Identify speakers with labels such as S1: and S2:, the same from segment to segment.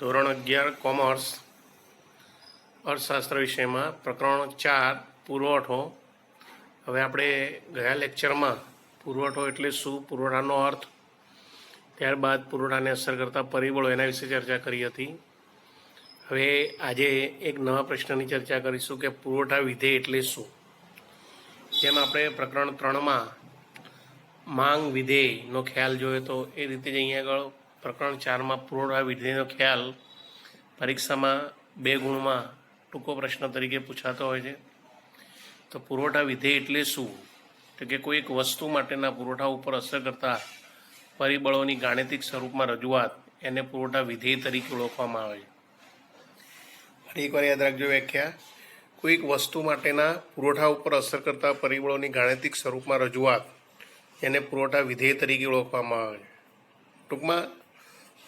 S1: ધોરણ 11 કોમર્સ અર્થશાસ્ત્ર વિષયમાં પ્રકરણ 4 પુરવઠો. હવે આપણે ગયા લેક્ચરમાં પુરવઠો એટલે શું, પુરવઠાનો અર્થ, ત્યારબાદ પુરવઠાને અસર કરતા પરિબળો એના વિશે ચર્ચા કરી હતી. હવે આજે એક નવા પ્રશ્નની ચર્ચા કરીશું કે પુરવઠા વિધેય એટલે શું. જેમ આપણે પ્રકરણ 3માં માંગ વિધેયનો ખ્યાલ જોયો તો એ રીતે જ અહીંયા આગળ પ્રકરણ 4માં પુરવઠા વિધેયનો ખ્યાલ પરીક્ષામાં 2 ગુણમાં ટૂંકો પ્રશ્ન તરીકે પૂછાતો હોય છે. તો પુરવઠા વિધેય એટલે શું, તો કે કોઈ એક વસ્તુ માટેના પુરવઠા ઉપર અસર કરતા પરિબળોની ગાણિતિક સ્વરૂપમાં રજૂઆત એને પુરવઠા વિધેય તરીકે ઓળખવામાં આવે છે. ફરી એકવાર યાદ રાખજો વ્યાખ્યા. કોઈક વસ્તુ માટેના પુરવઠા ઉપર અસર કરતા પરિબળોની ગાણિતિક સ્વરૂપમાં રજૂઆત એને પુરવઠા વિધેય તરીકે ઓળખવામાં આવે છે. ટૂંકમાં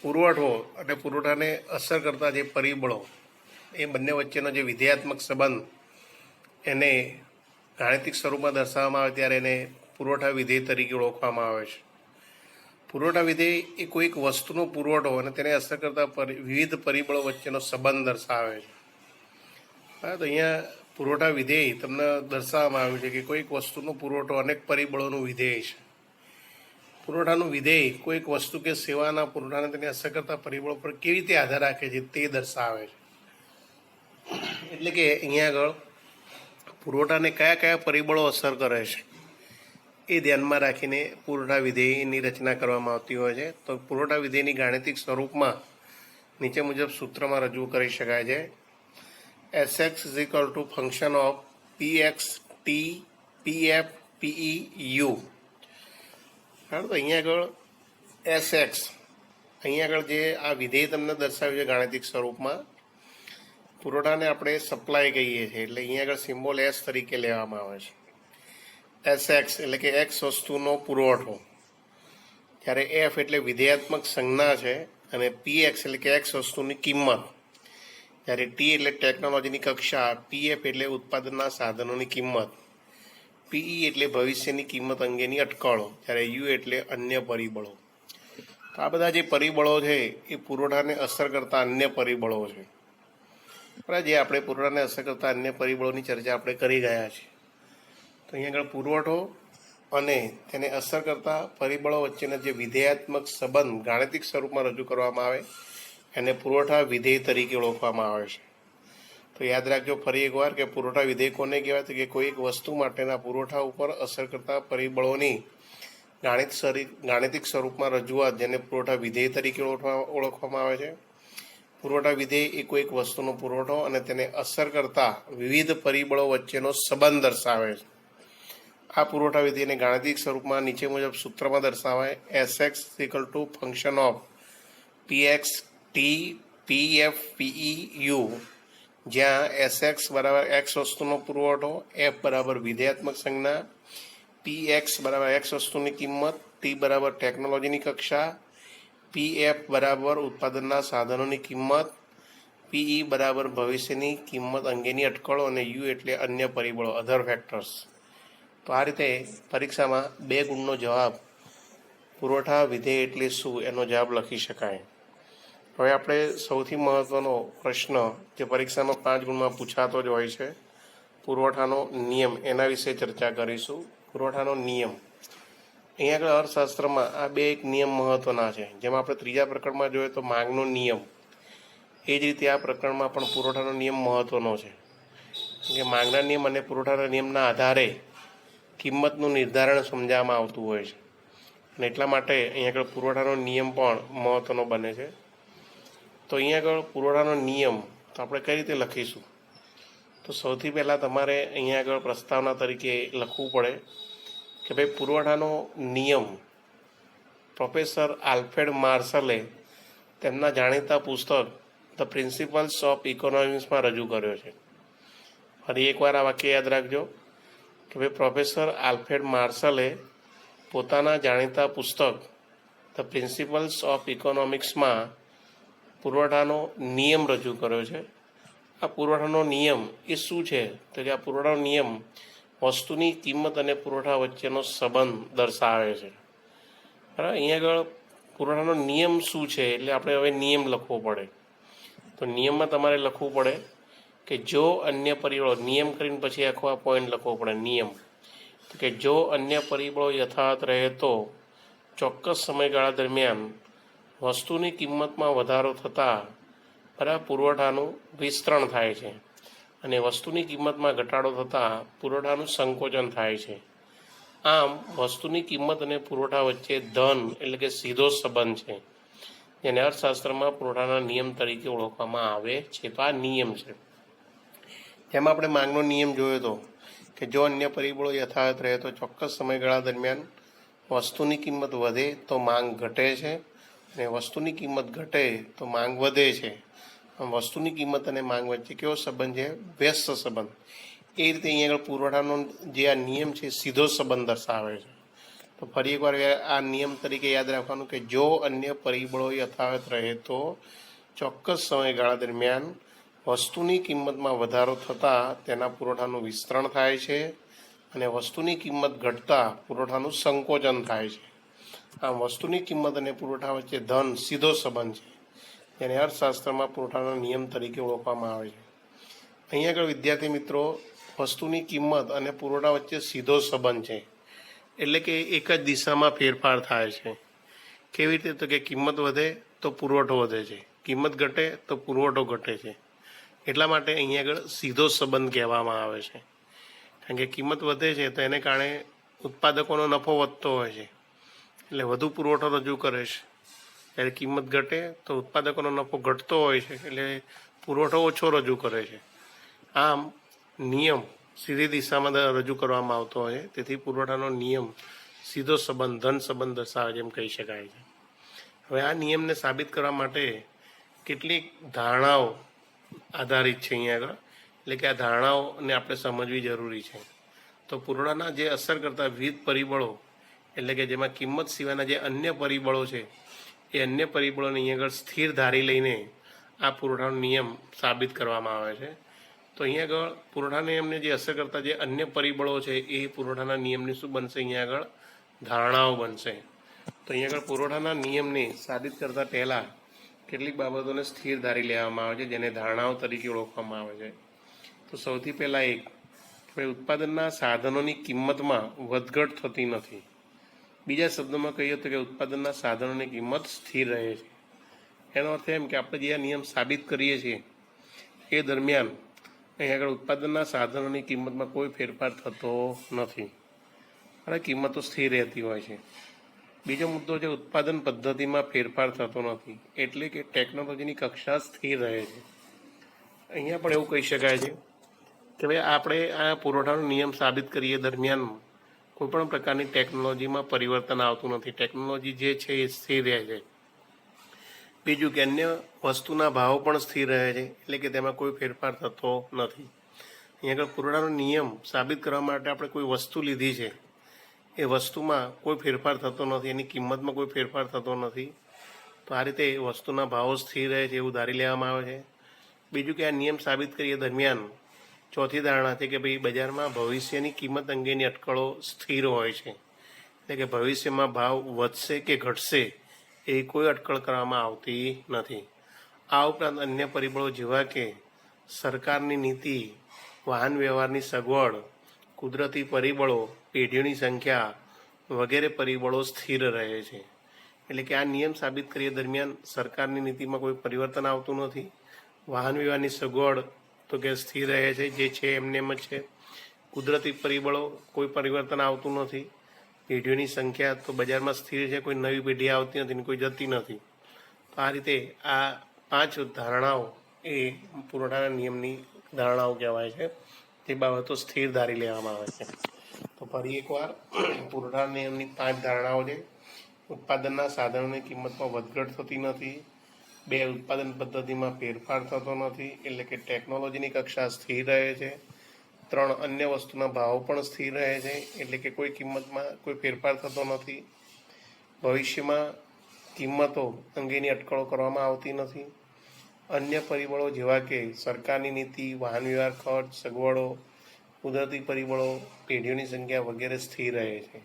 S1: પુરવઠો અને પુરવઠાને અસર કરતા જે પરિબળો એ બંને વચ્ચેનો જે વિધેયાત્મક સંબંધ એને ગાણિતિક સ્વરૂપમાં દર્શાવવામાં આવે ત્યારે એને પુરવઠા વિધેય તરીકે ઓળખવામાં આવે છે. પુરવઠા વિધેય એ કોઈક વસ્તુનો પુરવઠો અને તેને અસર કરતા વિવિધ પરિબળો વચ્ચેનો સંબંધ દર્શાવે છે. હા, તો અહીંયા પુરવઠા વિધેય તમને દર્શાવવામાં આવ્યું છે કે કોઈક વસ્તુનો પુરવઠો અનેક પરિબળોનું વિધેય છે. પુરવઠાનું વિધેય કોઈક વસ્તુ કે સેવાના પુરવઠાને તેને અસર કરતા પરિબળો પર કેવી રીતે આધાર રાખે છે તે દર્શાવે છે. એટલે કે અહીંયા આગળ પુરવઠાને કયા કયા પરિબળો અસર કરે છે એ ધ્યાનમાં રાખીને પુરવઠા વિધેયની રચના કરવામાં આવતી હોય છે. તો પુરવઠા વિધેયની ગાણિતિક સ્વરૂપમાં નીચે મુજબ સૂત્રમાં રજૂ કરી શકાય છે. Sx is equal to function of px t pf pe u. તો અહીંયા આગળ Sx, અહીંયા આગળ જે આ વિધેય તમને દર્શાવ્યું છે ગાણિતિક સ્વરૂપમાં, પુરવઠાને આપણે સપ્લાય કહીએ છીએ, એટલે અહીંયા આગળ સિમ્બોલ S તરીકે લેવામાં આવે છે. Sx એટલે કે x વસ્તુનો પુરવઠો, જ્યારે F એટલે વિધેયાત્મક સંજ્ઞા છે, અને Px એટલે કે x વસ્તુની કિંમત, જ્યારે T એટલે ટેકનોલોજીની કક્ષા, PF એટલે ઉત્પાદનના સાધનોની કિંમત, PE એટલે ભવિષ્યની કિંમત અંગેની અટકળો, જ્યારે U એટલે અન્ય પરિબળો. તો આ બધા જે પરિબળો છે એ પુરવઠાને અસર કરતા અન્ય પરિબળો છે. જે આપણે પુરવઠાને અસર કરતા અન્ય પરિબળોની ચર્ચા આપણે કરી ગયા છીએ. તો અહીંયા આગળ પુરવઠો અને તેને અસર કરતા પરિબળો વચ્ચેનો જે વિધેયાત્મક સંબંધ ગાણિતિક સ્વરૂપમાં રજૂ કરવામાં આવે એને પુરવઠા વિધેય તરીકે ઓળખવામાં આવે છે. તો યાદ રાખજો ફરી એકવાર કે પુરવઠા વિધેય કોને કહેવાય, તો કે કોઈ એક વસ્તુ માટેના પુરવઠા ઉપર અસર કરતા પરિબળોની ગાણિતિક સ્વરૂપમાં રજૂઆત જેને પુરવઠા વિધેય તરીકે ઓળખવામાં આવે છે. પુરવઠા વિધેય એ કોઈક વસ્તુનો પુરવઠો અને તેને અસર કરતા વિવિધ પરિબળો વચ્ચેનો સંબંધ દર્શાવે છે. આ પુરવઠા વિધેયને ગાણિતિક સ્વરૂપમાં નીચે મુજબ સૂત્રમાં દર્શાવાય. Sx equal to function of px t pf pe u, જ્યાં Sx બરાબર x વસ્તુનો પુરવઠો, f બરાબર વિધેયાત્મક સંજ્ઞા, px બરાબર x વસ્તુની કિંમત, t બરાબર ટેકનોલોજીની કક્ષા, PF બરાબર ઉત્પાદનના સાધનોની કિંમત, PE બરાબર ભવિષ્યની કિંમત અંગેની અટકળો, અને U એટલે અન્ય પરિબળો, અધર ફેક્ટર્સ. તો આ રીતે પરીક્ષામાં 2 ગુણનો જવાબ પુરવઠા વિધેય એટલે શું એનો જવાબ લખી શકાય. હવે આપણે સૌથી મહત્ત્વનો પ્રશ્ન જે પરીક્ષામાં 5 ગુણમાં પૂછાતો જ હોય છે, પુરવઠાનો નિયમ, એના વિશે ચર્ચા કરીશું. પુરવઠાનો નિયમ, અહીંયા આગળ અર્થશાસ્ત્રમાં આ 2 એક નિયમ મહત્ત્વના છે. જેમાં આપણે ત્રીજા પ્રકરણમાં જોઈએ તો માંગનો નિયમ, એ જ રીતે આ પ્રકરણમાં પણ પુરવઠાનો નિયમ મહત્ત્વનો છે. કે માંગના નિયમ અને પુરવઠાના નિયમના આધારે કિંમતનું નિર્ધારણ સમજાવવામાં આવતું હોય છે, અને એટલા માટે અહીંયા આગળ પુરવઠાનો નિયમ પણ મહત્ત્વનો બને છે. તો અહીંયા આગળ પુરવઠાનો નિયમ તો આપણે કઈ રીતે લખીશું, તો સૌથી પહેલાં તમારે અહીંયા આગળ પ્રસ્તાવના તરીકે લખવું પડે કે ભાઈ પુરવઠાનો નિયમ પ્રોફેસર આલ્ફ્રેડ માર્શલે તેમના જાણીતા પુસ્તક ધ પ્રિન્સિપલ્સ ઓફ ઇકોનોમિક્સમાં રજૂ કર્યો છે. ફરી એકવાર આ વાક્ય યાદ રાખજો કે ભાઈ પ્રોફેસર આલ્ફ્રેડ માર્શલે પોતાના જાણીતા પુસ્તક ધ પ્રિન્સિપલ્સ ઓફ ઇકોનોમિક્સમાં પુરવઠાનો નિયમ રજૂ કર્યો છે. આ પુરવઠાનો નિયમ એ શું છે, તો કે આ પુરવઠાનો નિયમ વસ્તુની કિંમત અને પુરવઠા વચ્ચેનો સંબંધ દર્શાવે છે. બરાબર, અહીંયા આગળ પુરવઠાનો નિયમ શું છે એટલે આપણે હવે નિયમ લખવો પડે. તો નિયમમાં તમારે લખવું પડે કે જો અન્ય પરિબળો, નિયમ કરીને પછી આખો આ પોઈન્ટ લખવો પડે. નિયમ કે જો અન્ય પરિબળો યથાવત રહે તો ચોક્કસ સમયગાળા દરમિયાન વસ્તુની કિંમતમાં વધારો થતાં પુરવઠાનું વિસ્તરણ થાય છે અને વસ્તુની કિંમતમાં ઘટાડો થતાં પુરવઠાનું સંકોચન થાય છે. આમ વસ્તુની કિંમત અને પુરવઠા વચ્ચે ધન એટલે કે સીધો સંબંધ છે, જેને અર્થશાસ્ત્રમાં પુરવઠાના નિયમ તરીકે ઓળખવામાં આવે છે. તો આ નિયમ છે. જેમાં આપણે માંગનો નિયમ જોયો હતો કે જો અન્ય પરિબળો યથાવત રહે તો ચોક્કસ સમયગાળા દરમિયાન વસ્તુની કિંમત વધે તો માંગ ઘટે છે અને વસ્તુની કિંમત ઘટે તો માંગ વધે છે. આમ વસ્તુની કિંમત અને માંગ વચ્ચે કેવો સંબંધ છે? વ્યસ્ત સંબંધ. એ રીતે અહીંયા આગળ પુરવઠાનો જે આ નિયમ છે સીધો સંબંધ દર્શાવે છે. તો ફરી એકવાર આ નિયમ તરીકે યાદ રાખવાનું કે જો અન્ય પરિબળો યથાવત રહે તો ચોક્કસ સમયગાળા દરમિયાન વસ્તુની કિંમતમાં વધારો થતાં તેના પુરવઠાનું વિસ્તરણ થાય છે અને વસ્તુની કિંમત ઘટતા પુરવઠાનું સંકોચન થાય છે. આમ વસ્તુની કિંમત અને પુરવઠા વચ્ચે ધન સીધો સંબંધ છે, જેને અર્થશાસ્ત્રમાં પુરવઠાના નિયમ તરીકે ઓળખવામાં આવે છે. અહીંયા આગળ વિદ્યાર્થી મિત્રો, વસ્તુની કિંમત અને પુરવઠા વચ્ચે સીધો સંબંધ છે, એટલે કે એક જ દિશામાં ફેરફાર થાય છે. કેવી રીતે? તો કે કિંમત વધે તો પુરવઠો વધે છે, કિંમત ઘટે તો પુરવઠો ઘટે છે. એટલા માટે અહીંયા આગળ સીધો સંબંધ કહેવામાં આવે છે. કારણ કે કિંમત વધે છે તો એને કારણે ઉત્પાદકોનો નફો વધતો હોય છે, એટલે વધુ પુરવઠો રજૂ કરે છે. જ્યારે કિંમત ઘટે તો ઉત્પાદકોનો નફો ઘટતો હોય છે, એટલે પુરવઠો ઓછો રજૂ કરે છે. આમ નિયમ સીધી દિશામાં રજૂ કરવામાં આવતો હોય, તેથી પુરવઠાનો નિયમ સીધો સંબંધ ધન સંબંધ દર્શાવે છે એમ કહી શકાય છે. હવે આ નિયમને સાબિત કરવા માટે કેટલીક ધારણાઓ આધારિત છે અહીંયા આગળ, એટલે કે આ ધારણાઓને આપણે સમજવી જરૂરી છે. તો પુરવઠાના જે અસર કરતા વિવિધ પરિબળો, એટલે કે જેમાં કિંમત સિવાયના જે અન્ય પરિબળો છે એ અન્ય પરિબળોને અહીંયા આગળ સ્થિર ધારી લઈને આ પુરવઠાનો નિયમ સાબિત કરવામાં આવે છે. તો અહીંયા આગળ પુરવઠા નિયમને જે અસર કરતા જે અન્ય પરિબળો છે એ પુરવઠાના નિયમની શું બનશે? અહીંયા આગળ ધારણાઓ બનશે. તો અહીંયા આગળ પુરવઠાના નિયમને સાબિત કરતા પહેલાં કેટલીક બાબતોને સ્થિર ધારી લેવામાં આવે છે, જેને ધારણાઓ તરીકે ઓળખવામાં આવે છે. તો સૌથી પહેલાં એક કે ઉત્પાદનના સાધનોની કિંમતમાં વધઘટ થતી નથી. બીજા શબ્દોમાં કહીએ તો કે ઉત્પાદનના સાધનોની કિંમત સ્થિર રહે છે. એનો અર્થ એમ કે આપણે જે આ નિયમ સાબિત કરીએ છીએ એ દરમિયાન અહીં આગળ ઉત્પાદનના સાધનોની કિંમતમાં કોઈ ફેરફાર થતો નથી અને કિંમતો સ્થિર રહેતી હોય છે. બીજો મુદ્દો છે ઉત્પાદન પદ્ધતિમાં ફેરફાર થતો નથી, એટલે કે ટેકનોલોજીની કક્ષા સ્થિર રહે છે. અહીંયા પણ એવું કહી શકાય છે કે ભાઈ આપણે આ પુરવઠાનો નિયમ સાબિત કરીએ દરમિયાન કોઈપણ પ્રકારની ટેકનોલોજીમાં પરિવર્તન આવતું નથી, ટેકનોલોજી જે છે એ સ્થિર રહે છે. બીજું કે અન્ય વસ્તુના ભાવ પણ સ્થિર રહે છે, એટલે કે તેમાં કોઈ ફેરફાર થતો નથી. અહીંયા આગળ પુરવઠાનો નિયમ સાબિત કરવા માટે આપણે કોઈ વસ્તુ લીધી છે, એ વસ્તુમાં કોઈ ફેરફાર થતો નથી, એની કિંમતમાં કોઈ ફેરફાર થતો નથી. તો આ રીતે વસ્તુના ભાવો સ્થિર રહે છે એવું ધારી લેવામાં આવે છે. બીજું કે આ નિયમ સાબિત કરીએ દરમિયાન ચોથી ધારણા છે કે ભાઈ બજારમાં ભવિષ્યની કિંમત અંગેની અટકળો સ્થિર હોય છે, એટલે કે ભવિષ્યમાં ભાવ વધશે કે ઘટશે એ કોઈ અટકળ કરવામાં આવતી નથી. આ ઉપરાંત અન્ય પરિબળો જેવા કે સરકારની નીતિ, વાહન વ્યવહારની સગવડ, કુદરતી પરિબળો, પેઢીઓની સંખ્યા વગેરે પરિબળો સ્થિર રહે છે. એટલે કે આ નિયમ સાબિત કરીએ દરમિયાન સરકારની નીતિમાં કોઈ પરિવર્તન આવતું નથી, વાહન વ્યવહારની સગવડ તો કે સ્થિર રહે છે, જે છે એમને એમ જ છે, કુદરતી પરિબળો કોઈ પરિવર્તન આવતું નથી, પેઢીઓની સંખ્યા તો બજારમાં સ્થિર છે, કોઈ નવી પેઢી આવતી નથી ને કોઈ જતી નથી. તો આ રીતે આ 5 ધારણાઓ એ પુરવઠાના નિયમની ધારણાઓ કહેવાય છે, તે બાબતો સ્થિર ધારી લેવામાં આવે છે. તો ફરી એકવાર પુરવઠાના નિયમની 5 ધારણાઓ છે. ઉત્પાદનના સાધનોની કિંમતમાં વધઘટ થતી નથી. 2 ઉત્પાદન પદ્ધતિમાં ફેરફાર થતો નથી, એટલે કે ટેકનોલોજીની કક્ષા સ્થિર રહે છે. 3 અન્ય વસ્તુના ભાવ પણ સ્થિર રહે છે, એટલે કે કોઈ કિંમતમાં કોઈ ફેરફાર થતો નથી. ભવિષ્યમાં કિંમતો અંગેની અટકળો કરવામાં આવતી નથી. અન્ય પરિબળો જેવા કે સરકારની નીતિ, વાહન વ્યવહાર ખર્ચ, સગવડો, કુદરતી પરિબળો, પેઢીઓની સંખ્યા વગેરે સ્થિર રહે છે.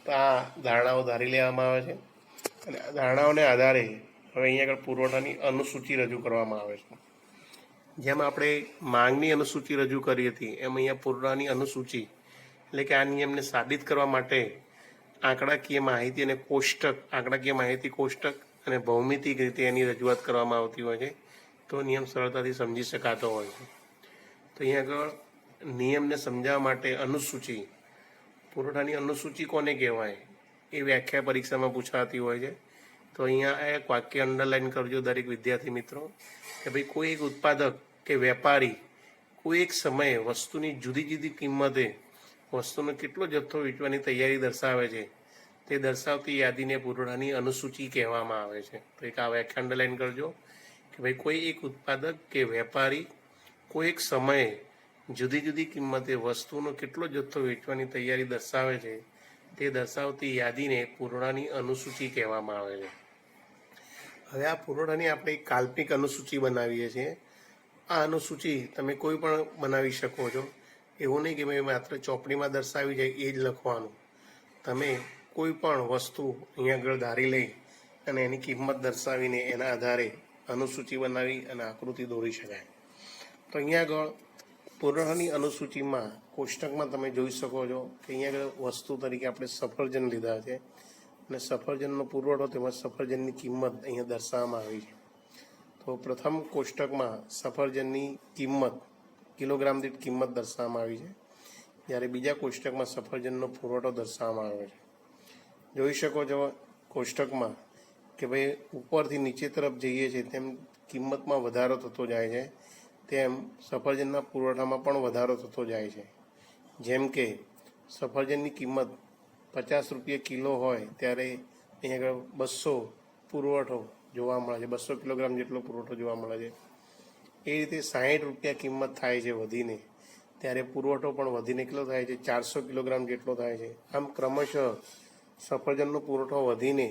S1: તો આ ધારણાઓ ધારી લેવામાં આવે છે અને આ ધારણાઓને આધારે હવે અહીંયા આગળ પુરવઠાની અનુસૂચિ રજૂ કરવામાં આવે છે. જેમ આપણે માંગની અનુસૂચિ રજૂ કરી હતી એમ અહીંયા પુરવઠાની અનુસૂચિ એટલે કે આ નિયમને સાબિત કરવા માટે આંકડાકીય માહિતી અને કોષ્ટક, આંકડાકીય માહિતી કોષ્ટક અને ભૌમિતિક રીતે એની રજૂઆત કરવામાં આવતી હોય છે, તો નિયમ સરળતાથી સમજી શકાતો હોય છે. તો અહીંયા આગળ નિયમને સમજાવવા માટે અનુસૂચિ, પુરવઠાની અનુસૂચિ કોને કહેવાય એ વ્યાખ્યા પરીક્ષામાં પૂછાતી હોય છે. તો અહીંયા એક વાક્ય અંડરલાઈન કરજો દરેક વિદ્યાર્થી મિત્રો કે ભાઈ કોઈ એક ઉત્પાદક કે વેપારી કોઈ એક સમયે વસ્તુની જુદી જુદી કિંમતે વસ્તુનો કેટલો જથ્થો વેચવાની તૈયારી દર્શાવે છે તે દર્શાવતી યાદીને પુરવઠાની અનુસૂચિ કહેવામાં આવે છે. તો એક આ વ્યાખ્યા અંડરલાઈન કરજો કે ભાઈ કોઈ એક ઉત્પાદક કે વેપારી કોઈ એક સમયે જુદી જુદી કિંમતે વસ્તુનો કેટલો જથ્થો વેચવાની તૈયારી દર્શાવે છે તે દર્શાવતી યાદીને પુરવઠાની અનુસૂચિ કહેવામાં આવે છે. હવે આ પુરવઠાની આપણે એક કાલ્પનિક અનુસૂચિ બનાવીએ છીએ. આ અનુસૂચિ તમે કોઈ પણ બનાવી શકો છો, એવું નહીં કે મેં માત્ર ચોપડીમાં દર્શાવી જાય એ જ લખવાનું. તમે કોઈ પણ વસ્તુ અહીંયા આગળ ધારી લઈ અને એની કિંમત દર્શાવીને એના આધારે અનુસૂચિ બનાવી અને આકૃતિ દોરી શકાય. તો અહીંયા આગળ પુરવઠાની અનુસૂચિમાં કોષ્ટકમાં તમે જોઈ શકો છો કે અહીંયા આગળ વસ્તુ તરીકે આપણે સફરજન લીધા છે અને સફરજનનો પુરવઠો તેમજ સફરજનની કિંમત અહીંયા દર્શાવવામાં આવી છે. તો પ્રથમ કોષ્ટકમાં સફરજનની કિંમત કિલોગ્રામ દીઠ કિંમત દર્શાવવામાં આવી છે, જ્યારે બીજા કોષ્ટકમાં સફરજનનો પુરવઠો દર્શાવવામાં આવે છે. જોઈ શકો છો કોષ્ટકમાં કે ભાઈ ઉપરથી નીચે તરફ જઈએ છીએ તેમ કિંમતમાં વધારો થતો જાય છે, તેમ સફરજનના પુરવઠામાં પણ વધારો થતો જાય છે. જેમ કે સફરજનની કિંમત 50 રૂપિયા કિલો હોય ત્યારે અહીંયા આગળ 200 પુરવઠો જોવા મળે છે, 200 કિલોગ્રામ જેટલો પુરવઠો જોવા મળે છે. એ રીતે 60 રૂપિયા કિંમત થાય છે વધીને, ત્યારે પુરવઠો પણ વધીને કેટલો થાય છે 400 કિલોગ્રામ જેટલો થાય છે. આમ ક્રમશઃ સફરજનનો પુરવઠો વધીને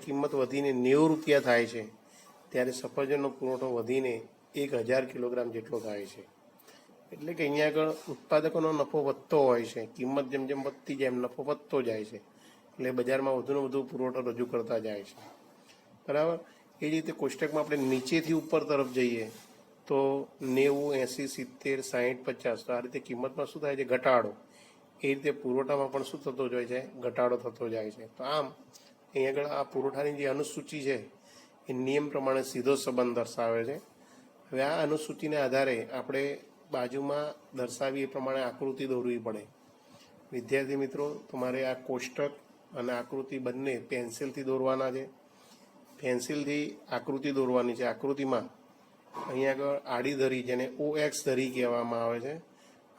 S1: કિંમત વધીને 90 રૂપિયા થાય છે, ત્યારે સફરજનનો પુરવઠો વધીને 1000 કિલોગ્રામ જેટલો થાય છે. એટલે કે અહીંયા આગળ ઉત્પાદકોનો નફો વધતો હોય છે, કિંમત જેમ જેમ વધતી જાય એમ નફો વધતો જાય છે, એટલે બજારમાં વધુને વધુ પુરવઠો રજૂ કરતા જાય છે. બરાબર. એ જ રીતે કોષ્ટકમાં આપણે નીચેથી ઉપર તરફ જઈએ તો 90, 80, 70, 60, 50 તો આ રીતે કિંમતમાં શું થાય છે ઘટાડો. એ રીતે પુરવઠામાં પણ શું થતો જાય છે ઘટાડો થતો જાય છે. તો આમ અહીં આગળ આ પુરવઠાની જે અનુસૂચિ છે એ નિયમ પ્રમાણે સીધો સંબંધ દર્શાવે છે. હવે આ અનુસૂચિને આધારે આપણે બાજુમાં દર્શાવી એ પ્રમાણે આકૃતિ દોરવી પડે. વિદ્યાર્થી મિત્રો, તમારે આ કોષ્ટક અને આકૃતિ બંને પેન્સિલથી દોરવાના છે. પેન્સિલથી આકૃતિ દોરવાની છે. આકૃતિમાં અહીંયા આગળ આડી ધરી જેને OX ધરી કહેવામાં આવે છે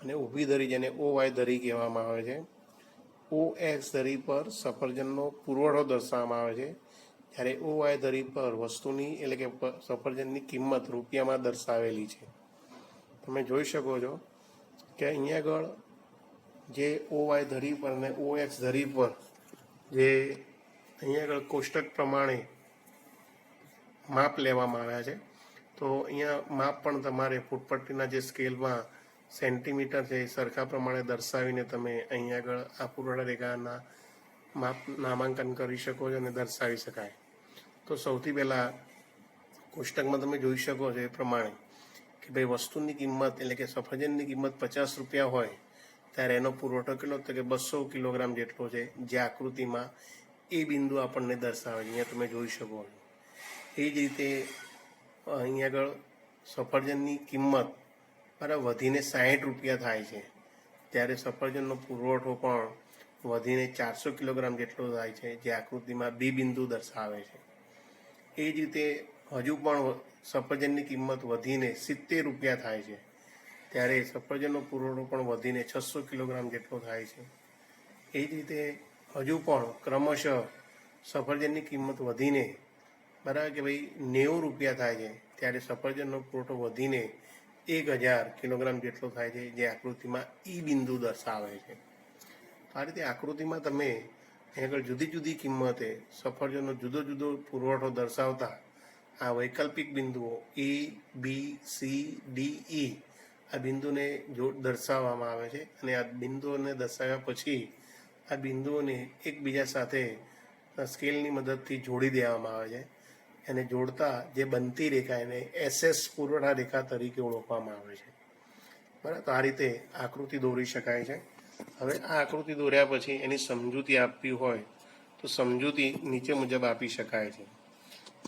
S1: અને ઊભી ધરી જેને OY ધરી કહેવામાં આવે છે. OX ધરી પર સફરજનનો પુરવઠો દર્શાવવામાં આવે છે, જ્યારે OY ધરી પર વસ્તુની એટલે કે સફરજનની કિંમત રૂપિયામાં દર્શાવેલી છે. તમે જોઈ શકો છો કે અહીંયા આગળ જે OY ધરી પર અને OX ધરી પર જે અહીંયા આગળ કોષ્ટક પ્રમાણે માપ લેવામાં આવ્યા છે. તો અહીંયા માપ પણ તમારે ફૂટપટ્ટીના જે સ્કેલમાં સેન્ટીમીટર છે એ સરખા પ્રમાણે દર્શાવીને તમે અહીંયા આગળ આ પુરવઠા રેખાના માપ નામાંકન કરી શકો છો અને દર્શાવી શકાય. તો સૌથી પહેલાં કોષ્ટકમાં તમે જોઈ શકો છો એ પ્રમાણે કે ભાઈ વસ્તુની કિંમત એટલે કે સફરજનની કિંમત 50 રૂપિયા હોય ત્યારે એનો પુરવઠો કેટલો તો કે 200 કિલોગ્રામ જેટલો છે, જે આકૃતિમાં એ બિંદુ આપણને દર્શાવે છે. અહીંયા તમે જોઈ શકો છો. એ જ રીતે અહીં આગળ સફરજનની કિંમત બરાબર વધીને 60 રૂપિયા થાય છે, ત્યારે સફરજનનો પુરવઠો પણ વધીને 400 કિલોગ્રામ જેટલો થાય છે, જે આકૃતિમાં બી બિંદુ દર્શાવે છે. એ જ રીતે હજુ પણ સફરજનની કિંમત વધીને 70 રૂપિયા થાય છે, ત્યારે સફરજનનો પુરવઠો પણ વધીને 600 કિલોગ્રામ જેટલો થાય છે. એ જ રીતે હજુ પણ ક્રમશઃ સફરજનની કિંમત વધીને બરાબર કે ભાઈ 90 રૂપિયા થાય છે, ત્યારે સફરજનનો પુરવઠો વધીને 1000 કિલોગ્રામ જેટલો થાય છે, જે આકૃતિમાં ઈ બિંદુ દર્શાવે છે. આ રીતે આકૃતિમાં તમે આગળ જુદી જુદી કિંમતે સફરજનનો જુદો જુદો પુરવઠો દર્શાવતા આ વૈકલ્પિક બિંદુઓ A, B, C, D, E આ બિંદુને દર્શાવવામાં આવે છે. અને આ બિંદુઓને દર્શાવ્યા પછી આ બિંદુઓને એકબીજા સાથે સ્કેલની મદદથી જોડી દેવામાં આવે છે. એને જોડતા જે બનતી રેખા એને SS પુરવઠા રેખા તરીકે ઓળખવામાં આવે છે. બરાબર, તો આ રીતે આકૃતિ દોરી શકાય છે. હવે આ આકૃતિ દોર્યા પછી એની સમજૂતી આપવી હોય તો સમજૂતી નીચે મુજબ આપી શકાય છે.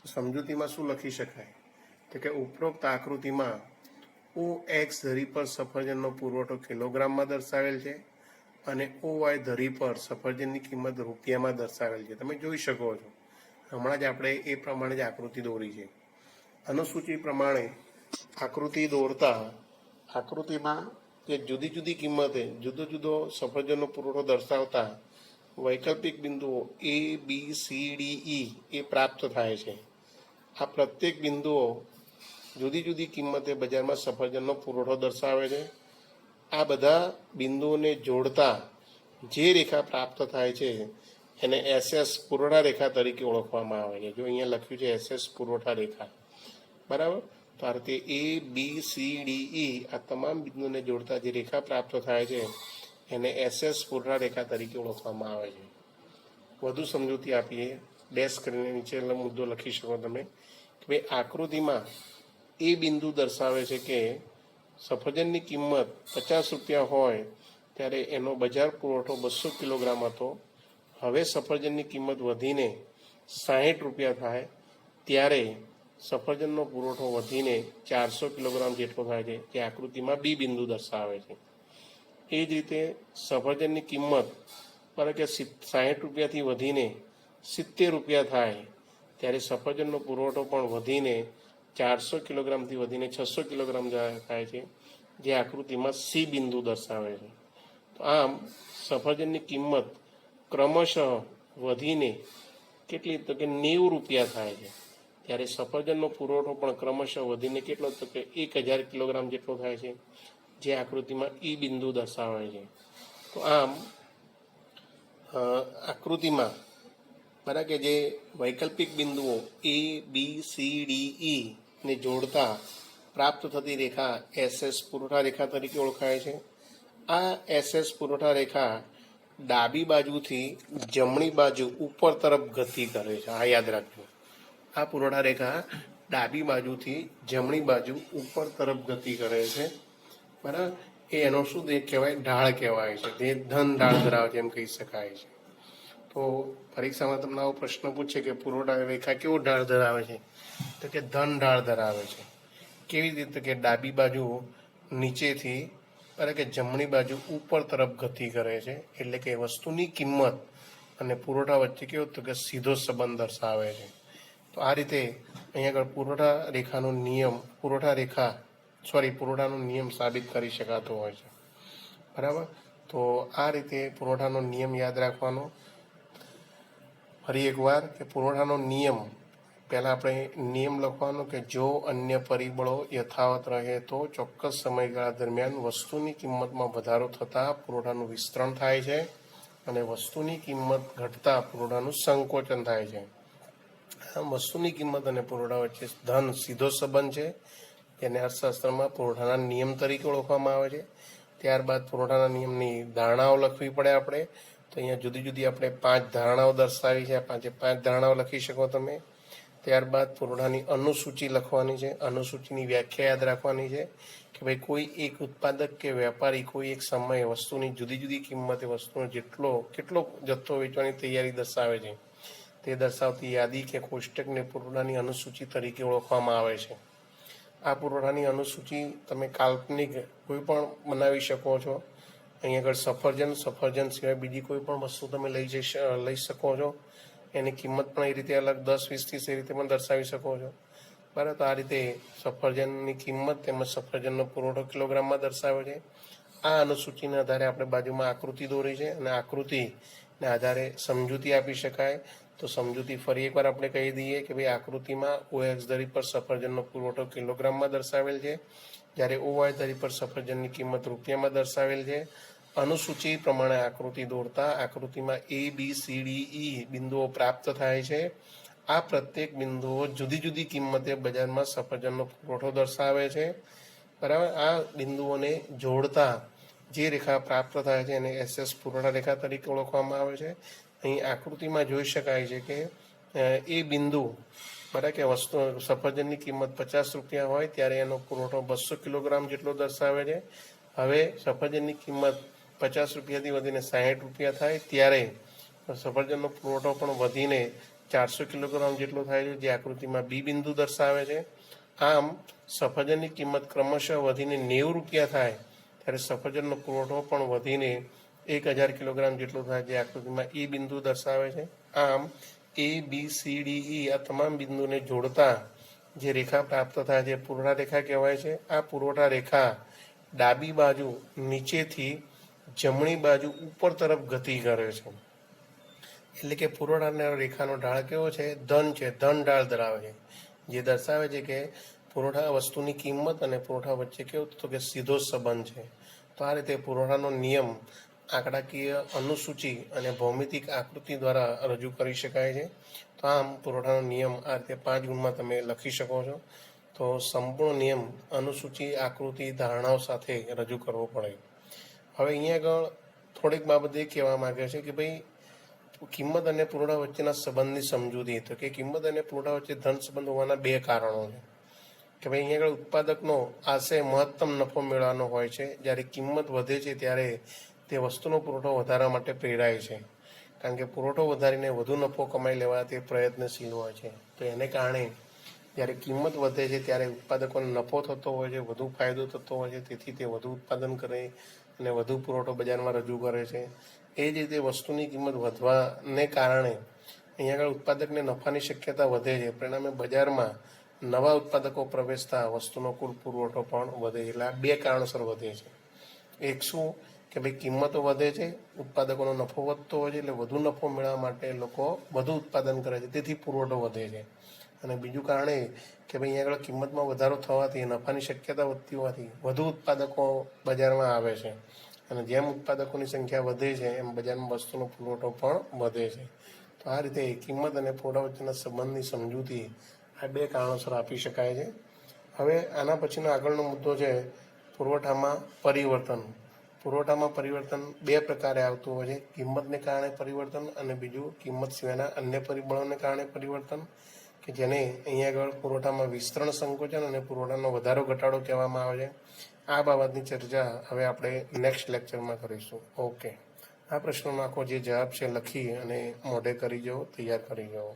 S1: સમજૂતીમાં શું લખી શકાય તો કે ઉપરોક્ત આકૃતિમાં OX ધરી પર સફરજનનો પુરવઠો કિલોગ્રામમાં દર્શાવેલ છે અને OY ધરી પર સફરજનની કિંમત રૂપિયામાં દર્શાવેલ છે. તમે જોઈ શકો છો, હમણાં જ આપણે એ પ્રમાણે જ આકૃતિ દોરી છે. અનુસૂચિ પ્રમાણે આકૃતિ દોરતા આકૃતિમાં જે જુદી જુદી કિંમતે જુદો જુદો સફરજનનો પુરવઠો દર્શાવતા વૈકલ્પિક બિંદુઓ ABCDE એ પ્રાપ્ત થાય છે. આ પ્રત્યેક બિંદુઓ જુદી જુદી કિંમતે બજારમાં સફરજનનો પુરવઠો દર્શાવે છે. આ બધા બિંદુઓને જોડતા જે રેખા પ્રાપ્ત થાય છે એને SS પુરવઠા રેખા તરીકે ઓળખવામાં આવે છે. જો અહીંયા લખ્યું છે SS પુરવઠા રેખા, બરાબર. તો આ રીતે ABCDE આ તમામ બિંદુઓને જોડતા જે રેખા પ્રાપ્ત થાય છે એને SS પુરવઠા રેખા તરીકે ઓળખવામાં આવે છે. વધુ સમજૂતી આપીએ, ડેશ કરીને નીચે મુદ્દો લખી શકો તમે કે ભાઈ આકૃતિમાં એ બિંદુ દર્શાવે છે કે સફરજનની કિંમત 50 રૂપિયા હોય ત્યારે એનો બજાર પુરવઠો 200 કિલોગ્રામ હતો. હવે સફરજનની કિંમત વધીને 60 રૂપિયા થાય ત્યારે સફરજનનો પુરવઠો વધીને 400 કિલોગ્રામ જેટલો થાય છે, જે આકૃતિમાં બી બિંદુ દર્શાવે છે. એ જ રીતે સફરજનની કિંમત પર કે 60 રૂપિયાથી વધીને 70 રૂપિયા થાય ત્યારે સફરજનનો પુરવઠો પણ વધીને 400 કિલોગ્રામથી વધીને 600 કિલોગ્રામ થાય છે, જે આકૃતિમાં સી બિંદુ દર્શાવે છે. તો આમ સફરજનની કિંમત ક્રમશઃ વધીને કેટલી તો કે 90 રૂપિયા થાય છે ત્યારે સફરજનનો પુરવઠો પણ ક્રમશઃ વધીને કેટલો તો કે 1000 કિલોગ્રામ જેટલો થાય છે, જે આકૃતિમાં ઈ બિંદુ દર્શાવે છે. તો આમ આકૃતિમાં બરાબર કે જે વૈકલ્પિક બિંદુઓ ABCDE ને જોડતા પ્રાપ્ત થતી રેખા SS પુરવઠા રેખા તરીકે ઓળખાય છે. આ SS પુરવઠા રેખા ડાબી બાજુથી જમણી બાજુ ઉપર તરફ ગતિ કરે છે. આ યાદ રાખજો, આ પુરવઠા રેખા ડાબી બાજુથી જમણી બાજુ ઉપર તરફ ગતિ કરે છે, બરાબર. એ એનો શું કહેવાય, ઢાળ કહેવાય છે. તે ધન ઢાળ ધરાવે છે એમ કહી શકાય છે. તો પરીક્ષામાં તમને આવો પ્રશ્ન પૂછે કે પુરવઠા રેખા કેવો ઢાળ ધરાવે છે તો કે ધન ઢાળ ધરાવે છે. કેવી રીતે કે ડાબી બાજુ નીચેથી એટલે કે જમણી બાજુ ઉપર તરફ ગતિ કરે છે, એટલે કે વસ્તુની કિંમત અને પુરવઠા વચ્ચે કેવો તો કે સીધો સંબંધ દર્શાવે છે. તો આ રીતે અહીંયા આગળ પુરવઠાનો નિયમ સાબિત કરી શકાતો હોય છે, બરાબર. તો આ રીતે પુરવઠાનો નિયમ યાદ રાખવાનો. ફરી એકવાર કે પુરવઠાનો નિયમ, પહેલાં આપણે નિયમ લખવાનો કે જો અન્ય પરિબળો યથાવત રહે તો ચોક્કસ સમયગાળા દરમિયાન વસ્તુની કિંમતમાં વધારો થતાં પુરવઠાનું વિસ્તરણ થાય છે અને વસ્તુની કિંમત ઘટતા પુરવઠાનું સંકોચન થાય છે. આમ વસ્તુની કિંમત અને પુરવઠા વચ્ચે ધન સીધો સંબંધ છે, જેને અર્થશાસ્ત્રમાં પુરવઠાના નિયમ તરીકે ઓળખવામાં આવે છે. ત્યારબાદ પુરવઠાના નિયમની ધારણાઓ લખવી પડે આપણે. તો અહીંયા જુદી જુદી આપણે 5 ધારણાઓ દર્શાવી છે. 5 ધારણાઓ લખી શકો તમે. ત્યારબાદ પુરવઠાની અનુસૂચિ લખવાની છે. અનુસૂચિની વ્યાખ્યા યાદ રાખવાની છે કે ભાઈ કોઈ એક ઉત્પાદક કે વેપારી કોઈ એક સમયે વસ્તુની જુદી જુદી કિંમતે વસ્તુનો કેટલો જથ્થો વેચવાની તૈયારી દર્શાવે છે તે દર્શાવતી યાદી કે કોષ્ટકને પુરવઠાની અનુસૂચિ તરીકે ઓળખવામાં આવે છે. આ પુરવઠાની અનુસૂચિ તમે કાલ્પનિક કોઈ પણ બનાવી શકો છો. અહીં આગળ સફરજન સિવાય બીજી કોઈ પણ વસ્તુ તમે લઈ શકો છો. એની કિંમત પણ એ રીતે અલગ 10, 20, 30 એ રીતે પણ દર્શાવી શકો છો, બરાબર. તો આ રીતે સફરજનની કિંમત તેમજ સફરજનનો પુરવઠો કિલોગ્રામમાં દર્શાવે છે. આ અનુસૂચિના આધારે આપણે બાજુમાં આકૃતિ દોરી છે અને આકૃતિના આધારે સમજૂતી આપી શકાય. તો સમજૂતી ફરી એકવાર આપણે કહી દઈએ કે ભાઈ આકૃતિમાં OX ધરી પર સફરજનનો પુરવઠો કિલોગ્રામમાં દર્શાવેલ છે, જ્યારે OY ધરી પર સફરજનની કિંમત રૂપિયામાં દર્શાવેલ છે. અનુસૂચિ પ્રમાણે આકૃતિ દોરતા આકૃતિમાં ABCDE બિંદુઓ પ્રાપ્ત થાય છે. આ પ્રત્યેક બિંદુઓ જુદી જુદી કિંમતે બજારમાં સફરજનનો પુરવઠો દર્શાવે છે, બરાબર. આ બિંદુઓને જોડતા જે રેખા પ્રાપ્ત થાય છે એને SS પુરવઠા રેખા તરીકે ઓળખવામાં આવે છે. અહીં આકૃતિમાં જોઈ શકાય છે કે એ બિંદુ બરાબર કે વસ્તુ સફરજનની કિંમત 50 રૂપિયા હોય ત્યારે એનો પુરવઠો 200 કિલોગ્રામ જેટલો દર્શાવે છે. હવે સફરજનની કિંમત 50 રૂપિયાથી વધીને 60 રૂપિયા થાય ત્યારે સફરજનનો પુરવઠો પણ વધીને 400 કિલોગ્રામ જેટલો થાય છે, જે આકૃતિમાં બી બિંદુ દર્શાવે છે. આમ સફરજનની કિંમત ક્રમશઃ વધીને 90 રૂપિયા થાય ત્યારે સફરજનનો પુરવઠો પણ વધીને 1000 કિલોગ્રામ જેટલો થાય, જે આકૃતિમાં ઈ બિંદુ દર્શાવે છે. આમ એ બી સી ડી ઈ આ તમામ બિંદુને જોડતા જે રેખા પ્રાપ્ત થાય છે પુરવઠા રેખા કહેવાય છે. આ પુરવઠા રેખા ડાબી બાજુ નીચેથી જમણી બાજુ ઉપર તરફ ગતિ કરે છે. એટલે કે પુરવઠા રેખાનો ઢાળ કેવો છે? ધન છે, ધન ઢાળ ધરાવે છે, જે દર્શાવે છે કે પુરવઠા વસ્તુની કિંમત અને પુરવઠા વચ્ચે કેવું તો કે સીધો સંબંધ છે. તો આ રીતે પુરવઠાનો નિયમ આંકડાકીય અનુસૂચિ અને ભૌમિતિક આકૃતિ દ્વારા રજૂ કરી શકાય છે. તો આમ પુરવઠાનો નિયમ આ રીતે 5 ગુણમાં તમે લખી શકો છો. તો સંપૂર્ણ નિયમ અનુસૂચિ, આકૃતિ, ધારણાઓ સાથે રજૂ કરવો પડે. હવે અહીંયા આગળ થોડીક બાબત એ કહેવા માંગે છે કે ભાઈ કિંમત અને પુરવઠા વચ્ચેના સંબંધની સમજૂતી. તો કે કિંમત અને પુરવઠા વચ્ચે ધન સંબંધ હોવાના 2 કારણો છે કે ભાઈ અહીંયા આગળ ઉત્પાદકનો આશય મહત્તમ નફો મેળવવાનો હોય છે. જ્યારે કિંમત વધે છે ત્યારે તે વસ્તુનો પુરવઠો વધારવા માટે પ્રેરાય છે, કારણ કે પુરવઠો વધારીને વધુ નફો કમાઈ લેવા તે પ્રયત્નશીલ હોય છે. તો એને કારણે જ્યારે કિંમત વધે છે ત્યારે ઉત્પાદકોને નફો થતો હોય છે, વધુ ફાયદો થતો હોય છે, તેથી તે વધુ ઉત્પાદન કરે અને વધુ પુરવઠો બજારમાં રજૂ કરે છે. એ જ રીતે વસ્તુની કિંમત વધવાને કારણે અહીંયા આગળ ઉત્પાદકને નફાની શક્યતા વધે છે. પરિણામે બજારમાં નવા ઉત્પાદકો પ્રવેશતા વસ્તુનો કુલ પુરવઠો પણ વધે છે. એટલે આ 2 કારણોસર વધે છે. એક શું કે ભાઈ કિંમતો વધે છે, ઉત્પાદકોનો નફો વધતો હોય છે, એટલે વધુ નફો મેળવવા માટે લોકો વધુ ઉત્પાદન કરે છે, તેથી પુરવઠો વધે છે. અને બીજું કારણ એ કે ભાઈ અહીંયા આગળ કિંમતમાં વધારો થવાથી નફાની શક્યતા વધતી હોવાથી વધુ ઉત્પાદકો બજારમાં આવે છે, અને જેમ ઉત્પાદકોની સંખ્યા વધે છે એમ બજારમાં વસ્તુનો પુરવઠો પણ વધે છે. તો આ રીતે કિંમત અને પુરવઠા વચ્ચેના સંબંધની સમજૂતી આ 2 કારણોસર આપી શકાય છે. હવે આના પછીનો આગળનો મુદ્દો છે પુરવઠામાં પરિવર્તન. પુરવઠામાં પરિવર્તન 2 પ્રકારે આવતું હોય છે: કિંમતને કારણે પરિવર્તન અને બીજું કિંમત સિવાયના અન્ય પરિબળોને કારણે પરિવર્તન, કે જેને અહીંયા આગળ પુરવઠામાં વિસ્તરણ સંકોચન અને પુરવઠાનો વધારો ઘટાડો કહેવામાં આવે છે. આ બાબતની ચર્ચા હવે આપણે નેક્સ્ટ લેક્ચરમાં કરીશું. ઓકે, આ પ્રશ્નનો આખો જે જવાબ છે લખી અને મોઢે કરી જવો, તૈયાર કરી જવો.